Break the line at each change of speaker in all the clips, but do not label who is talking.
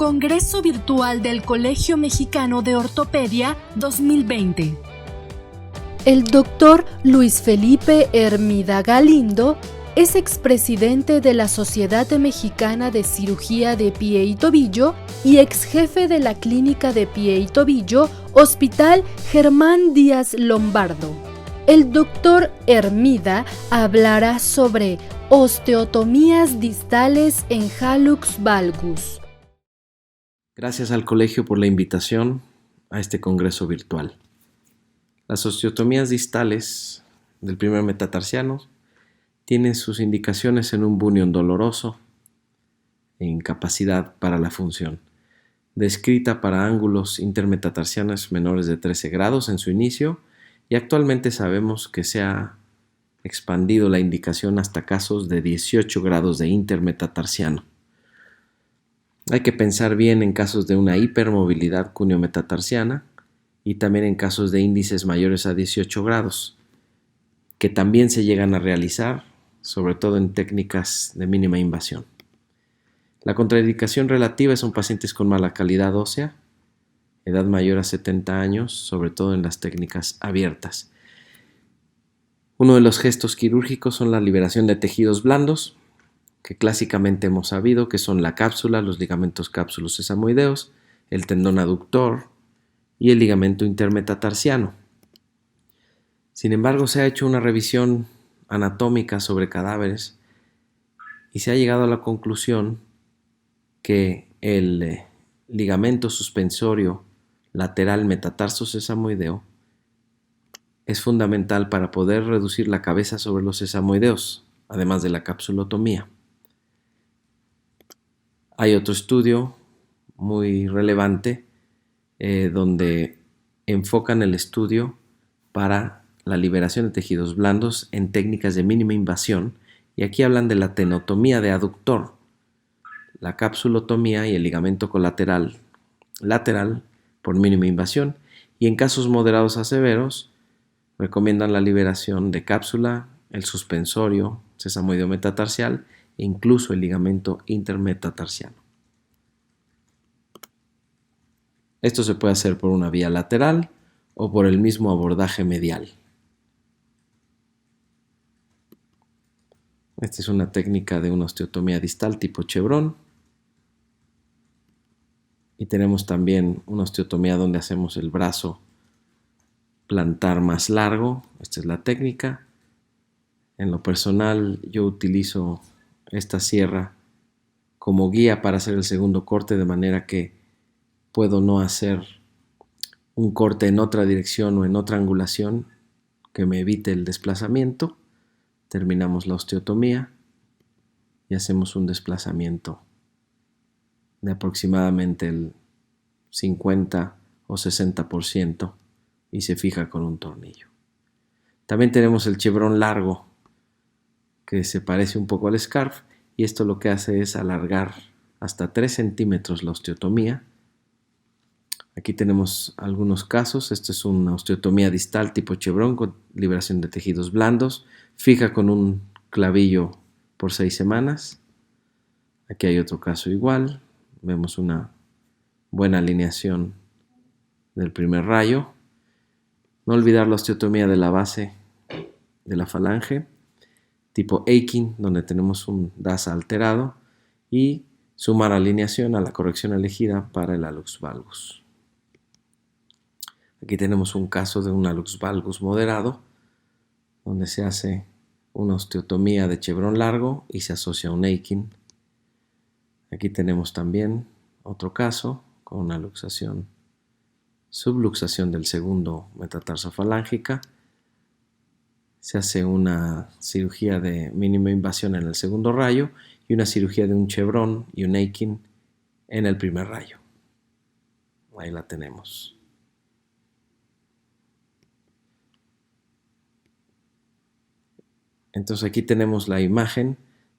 Congreso Virtual del Colegio Mexicano de Ortopedia 2020. El doctor Luis Felipe Hermida Galindo es expresidente de la Sociedad Mexicana de Cirugía de Pie y Tobillo y exjefe de la Clínica de Pie y Tobillo, Hospital Germán Díaz Lombardo. El doctor Hermida hablará sobre osteotomías distales en hallux valgus.
Gracias al colegio por la invitación a este congreso virtual. Las osteotomías distales del primer metatarsiano tienen sus indicaciones en un bunion doloroso e incapacidad para la función, descrita para ángulos intermetatarsianos menores de 13 grados en su inicio, y actualmente sabemos que se ha expandido la indicación hasta casos de 18 grados de intermetatarsiano. Hay que pensar bien en casos de una hipermovilidad cuneo-metatarsiana y también en casos de índices mayores a 18 grados, que también se llegan a realizar, sobre todo en técnicas de mínima invasión. La contraindicación relativa son pacientes con mala calidad ósea, edad mayor a 70 años, sobre todo en las técnicas abiertas. Uno de los gestos quirúrgicos son la liberación de tejidos blandos, que clásicamente hemos sabido que son la cápsula, los ligamentos cápsulos sesamoideos, el tendón aductor y el ligamento intermetatarsiano. Sin embargo, se ha hecho una revisión anatómica sobre cadáveres y se ha llegado a la conclusión que el ligamento suspensorio lateral metatarso sesamoideo es fundamental para poder reducir la cabeza sobre los sesamoideos, además de la capsulotomía. Hay otro estudio muy relevante donde enfocan el estudio para la liberación de tejidos blandos en técnicas de mínima invasión, y aquí hablan de la tenotomía de aductor, la capsulotomía y el ligamento colateral lateral por mínima invasión, y en casos moderados a severos recomiendan la liberación de cápsula, el suspensorio sesamoideo metatarsial e incluso el ligamento intermetatarsiano. Esto se puede hacer por una vía lateral o por el mismo abordaje medial. Esta es una técnica de una osteotomía distal tipo chevron. Y tenemos también una osteotomía donde hacemos el brazo plantar más largo. Esta es la técnica. En lo personal, yo utilizo esta sierra como guía para hacer el segundo corte, de manera que puedo no hacer un corte en otra dirección o en otra angulación que me evite el desplazamiento. Terminamos la osteotomía y hacemos un desplazamiento de aproximadamente el 50 o 60% y se fija con un tornillo. También tenemos el chevron largo, que se parece un poco al scarf, y esto lo que hace es alargar hasta 3 centímetros la osteotomía. Aquí tenemos algunos casos. Esta es una osteotomía distal tipo chevron con liberación de tejidos blandos, fija con un clavillo por 6 semanas. Aquí hay otro caso igual. Vemos una buena alineación del primer rayo. No olvidar la osteotomía de la base de la falange, tipo Aiken, donde tenemos un DASA alterado, y sumar alineación a la corrección elegida para el hallux valgus. Aquí tenemos un caso de un hallux valgus moderado, donde se hace una osteotomía de chevron largo y se asocia a un Aiken. Aquí tenemos también otro caso con una luxación, subluxación del segundo metatarso falángica. Se hace una cirugía de mínima invasión en el segundo rayo y una cirugía de un chevron y un Aiken en el primer rayo. Ahí la tenemos. Entonces aquí tenemos la imagen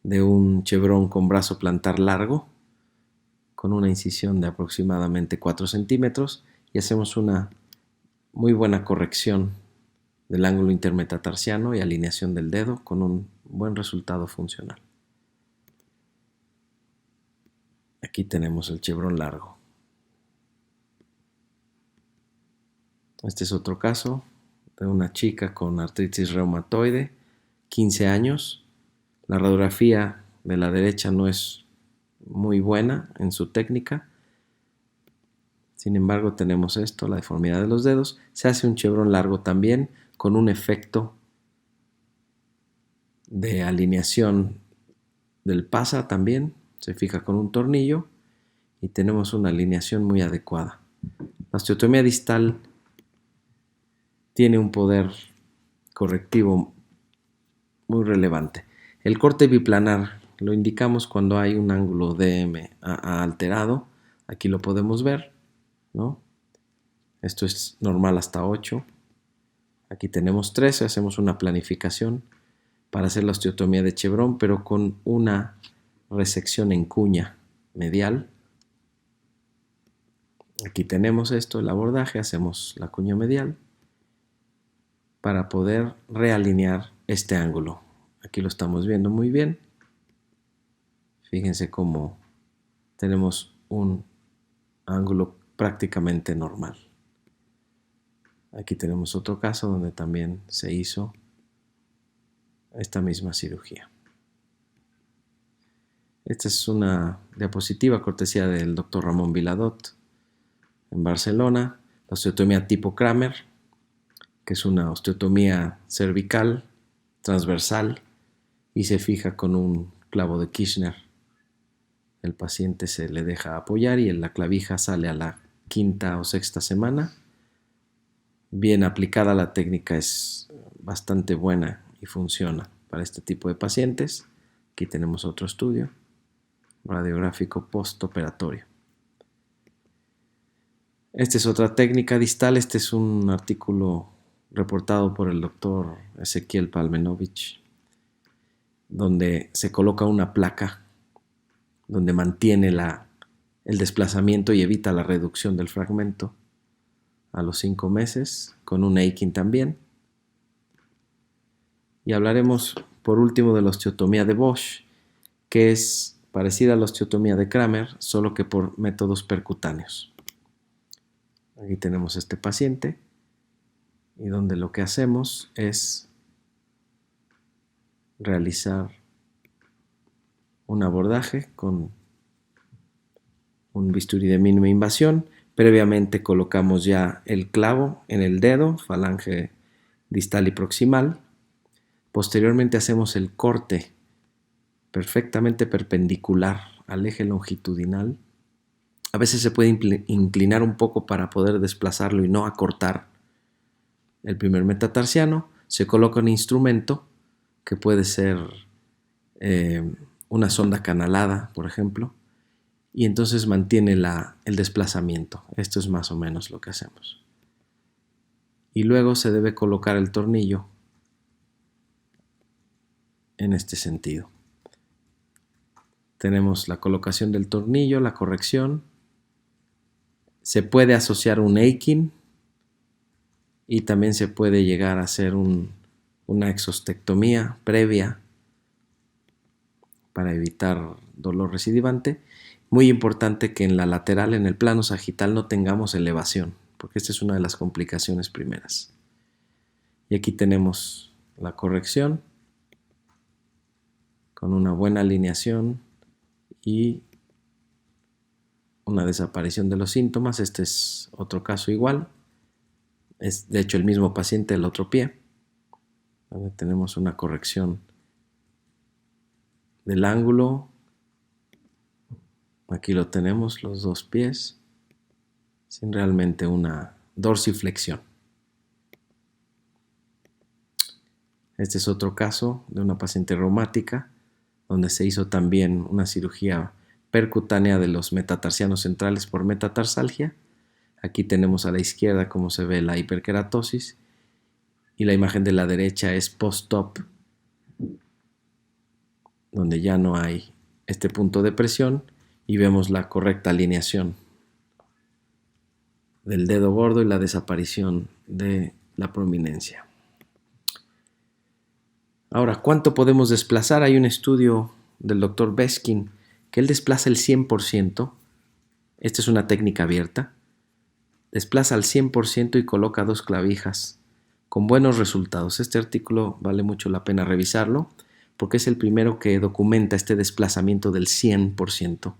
de un chevron con brazo plantar largo, con una incisión de aproximadamente 4 centímetros, y hacemos una muy buena corrección del ángulo intermetatarsiano y alineación del dedo con un buen resultado funcional. Aquí tenemos el chevrón largo. Este es otro caso de una chica con artritis reumatoide, 15 años. La radiografía de la derecha no es muy buena en su técnica. Sin embargo, tenemos esto, la deformidad de los dedos. Se hace un chevrón largo también con un efecto de alineación del pasa también. Se fija con un tornillo y tenemos una alineación muy adecuada. La osteotomía distal tiene un poder correctivo muy relevante. El corte biplanar lo indicamos cuando hay un ángulo DMAA alterado. Aquí lo podemos ver, ¿no? Esto es normal hasta 8. Aquí tenemos 13. Hacemos una planificación para hacer la osteotomía de chevrón, pero con una resección en cuña medial. Aquí tenemos esto, el abordaje. Hacemos la cuña medial para poder realinear este ángulo. Aquí lo estamos viendo muy bien. Fíjense cómo tenemos un ángulo prácticamente normal. Aquí tenemos otro caso donde también se hizo esta misma cirugía. Esta es una diapositiva cortesía del Dr. Ramón Viladot en Barcelona. La osteotomía tipo Kramer, que es una osteotomía cervical transversal y se fija con un clavo de Kirchner. El paciente se le deja apoyar y la clavija sale a la 5ª o 6ª semana. Bien aplicada, la técnica es bastante buena y funciona para este tipo de pacientes. Aquí tenemos otro estudio radiográfico postoperatorio. Esta es otra técnica distal. Este es un artículo reportado por el doctor Ezequiel Palmenovich, donde se coloca una placa donde mantiene el desplazamiento y evita la reducción del fragmento a los 5 meses, con un Aikin también. Y hablaremos por último de la osteotomía de Bosch, que es parecida a la osteotomía de Kramer, solo que por métodos percutáneos. Aquí tenemos este paciente y donde lo que hacemos es realizar un abordaje con un bisturí de mínima invasión. Previamente colocamos ya el clavo en el dedo, falange distal y proximal. Posteriormente hacemos el corte perfectamente perpendicular al eje longitudinal. A veces se puede inclinar un poco para poder desplazarlo y no acortar el primer metatarsiano. Se coloca un instrumento que puede ser una sonda canalada, por ejemplo, y entonces mantiene el desplazamiento. Esto es más o menos lo que hacemos. Y luego se debe colocar el tornillo en este sentido. Tenemos la colocación del tornillo, la corrección. Se puede asociar un Aikin y también se puede llegar a hacer una exostectomía previa para evitar dolor recidivante. Muy importante que en la lateral, en el plano sagital, no tengamos elevación, porque esta es una de las complicaciones primeras. Y aquí tenemos la corrección con una buena alineación y una desaparición de los síntomas. Este es otro caso igual. Es de hecho el mismo paciente del otro pie, donde tenemos una corrección del ángulo. Aquí lo tenemos, los dos pies, sin realmente una dorsiflexión. Este es otro caso de una paciente reumática, donde se hizo también una cirugía percutánea de los metatarsianos centrales por metatarsalgia. Aquí tenemos a la izquierda cómo se ve la hiperkeratosis y la imagen de la derecha es post-op, donde ya no hay este punto de presión y vemos la correcta alineación del dedo gordo y la desaparición de la prominencia. Ahora, ¿cuánto podemos desplazar? Hay un estudio del doctor Beskin que él desplaza el 100%, esta es una técnica abierta, desplaza al 100% y coloca 2 clavijas con buenos resultados. Este artículo vale mucho la pena revisarlo porque es el primero que documenta este desplazamiento del 100%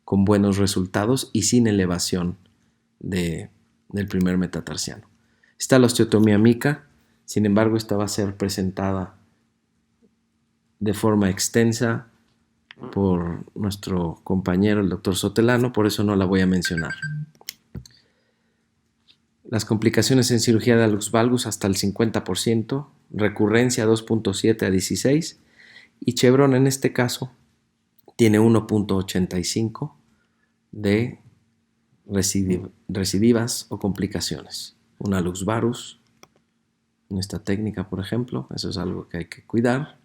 con buenos resultados y sin elevación del primer metatarsiano. Está la osteotomía mica, sin embargo esta va a ser presentada de forma extensa por nuestro compañero el doctor Sotelano, por eso no la voy a mencionar. Las complicaciones en cirugía de hallux valgus hasta el 50%, recurrencia 2.7 a 16 y Chevron en este caso tiene 1.85 de recidivas o complicaciones. Un hallux varus en esta técnica, por ejemplo, eso es algo que hay que cuidar.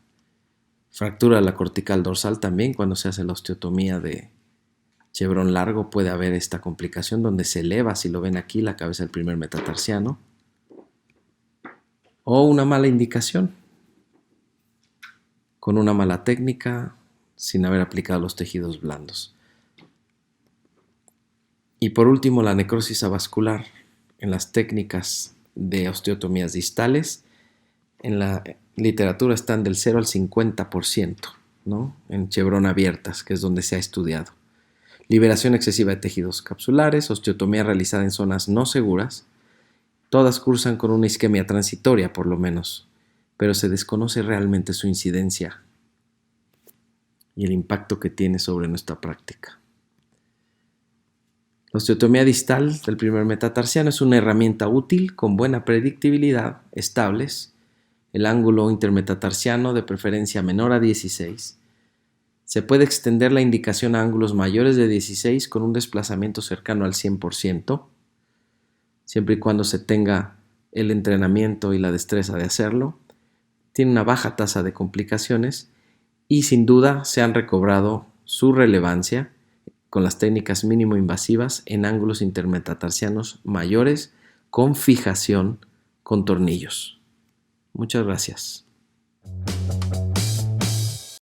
Fractura de la cortical dorsal también, cuando se hace la osteotomía de Chevron largo puede haber esta complicación donde se eleva, si lo ven aquí, la cabeza del primer metatarsiano. O una mala indicación, con una mala técnica, sin haber aplicado los tejidos blandos. Y por último, la necrosis avascular en las técnicas de osteotomías distales. En la literatura están del 0 al 50%, ¿no? En Chevron abiertas, que es donde se ha estudiado. Liberación excesiva de tejidos capsulares, osteotomía realizada en zonas no seguras. Todas cursan con una isquemia transitoria, por lo menos, pero se desconoce realmente su incidencia y el impacto que tiene sobre nuestra práctica. La osteotomía distal del primer metatarsiano es una herramienta útil con buena predictibilidad, estables, el ángulo intermetatarsiano de preferencia menor a 16. Se puede extender la indicación a ángulos mayores de 16 con un desplazamiento cercano al 100%, siempre y cuando se tenga el entrenamiento y la destreza de hacerlo. Tiene una baja tasa de complicaciones y sin duda se han recobrado su relevancia con las técnicas mínimo invasivas en ángulos intermetatarsianos mayores con fijación con tornillos. Muchas gracias.